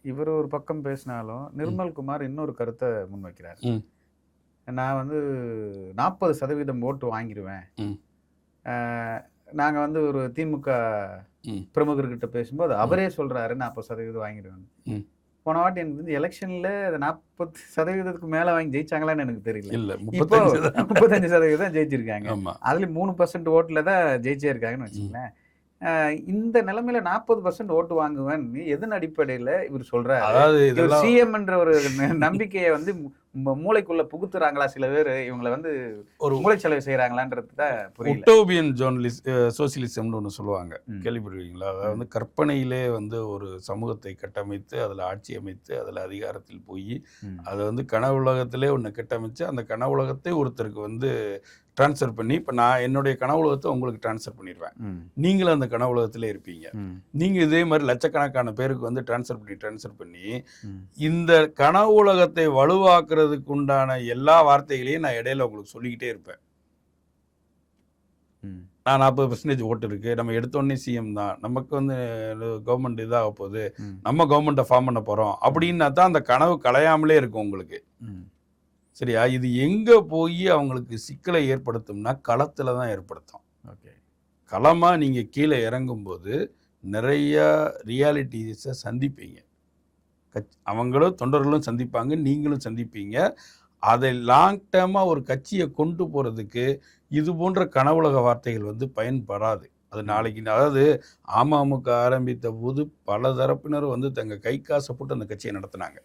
இவர் ஒரு பக்கம் பேசினாலும் நிர்மல்குமார் இன்னொரு கருத்தை முன்வைக்கிறார். ம் நான் வந்து 40% ஓட்டு வாங்கிடுவேன். ம் நாங்க வந்து ஒரு திமுக ம் பிரமுகர்கிட்ட பேசும்போது அவரே சொல்றாரு 40% வாங்கிடுவேன். ம் போன வாட்டி எனக்கு வந்து எலெக்ஷன்ல 40%க்கு மேல வாங்கி ஜெயிச்சாங்களான்னு எனக்கு தெரியல. இல்ல இப்போ 35 தான். 35% தான் ஜெயிச்சிருக்காங்க. ஆமா. அதுலயும் 3% ஓட்டுல தான் ஜெயிச்சே இருக்காங்கன்னு வச்சுக்கோங்களேன். இந்த நிலைமையில 40% ஓட்டு வாங்குவேன்னு எதன் அடிப்படையில இவர் சொல்றாரு? அதாவது இவர் இதெல்லாம் சிஎம் என்ற ஒரு நம்பிக்கையை வந்து மூளைக்குள்ள புகுத்துறாங்களா சில பேர்? இவங்களை வந்து ஒரு மூளைச்சலவை செய்யறாங்களான்றது தான் புரியல. உட்டோபியன் சோசியலிசம்னு ஒன்று சொல்லுவாங்க, ம். கேள்விப்பட்டிருக்கீங்களா? அதாவது வந்து கற்பனையிலே வந்து ஒரு சமூகத்தை கட்டமைத்து அதில் ஆட்சி அமைத்து அதில் அதிகாரத்தில் போய் அதை வந்து கனவுலகத்திலே ஒன்று கட்டமைச்சு அந்த கனவுலகத்தை ஒருத்தருக்கு வந்து ட்ரான்ஸ்ஃபர் பண்ணி, இப்போ நான் என்னுடைய கனவுலகத்தை உங்களுக்கு ட்ரான்ஸ்ஃபர் பண்ணிடுவேன், நீங்களும் அந்த கனவுலகத்திலே இருப்பீங்க. நீங்கள் இதே மாதிரி லட்சக்கணக்கான பேருக்கு வந்து ட்ரான்ஸ்ஃபர் பண்ணி இந்த கனவுலகத்தை வலுவாக்குறதுக்கு உண்டான எல்லா வார்த்தைகளையும் நான் இடையில உங்களுக்கு சொல்லிக்கிட்டே இருப்பேன். நான் 40% ஓட்டு இருக்கு, நம்ம எடுத்தோடனே சிஎம் தான், நமக்கு வந்து கவர்மெண்ட் இதாக போகுது, நம்ம கவர்மெண்ட்டை ஃபார்ம் பண்ண போகிறோம் அப்படின்னா தான் அந்த கனவு கலையாமலே இருக்கும் உங்களுக்கு. சரியா? இது எங்கே போய் அவங்களுக்கு சிக்கலை ஏற்படுத்தும்னா களத்தில் தான் ஏற்படுத்தும். ஓகே, களமாக நீங்கள் கீழே இறங்கும்போது நிறையா ரியாலிட்டிஸை சந்திப்பீங்க. அவங்களும் தொண்டர்களும் சந்திப்பாங்க, நீங்களும் சந்திப்பீங்க. அதை லாங் டேர்மாக ஒரு கட்சியை கொண்டு போகிறதுக்கு இது போன்ற கனவுலக வார்த்தைகள் வந்து பயன்படாது. அது நாளைக்கு, அதாவது அமமுக ஆரம்பித்த போது பல தரப்பினரும் வந்து தங்கள் கை காசை போட்டு அந்த கட்சியை நடத்தினாங்க.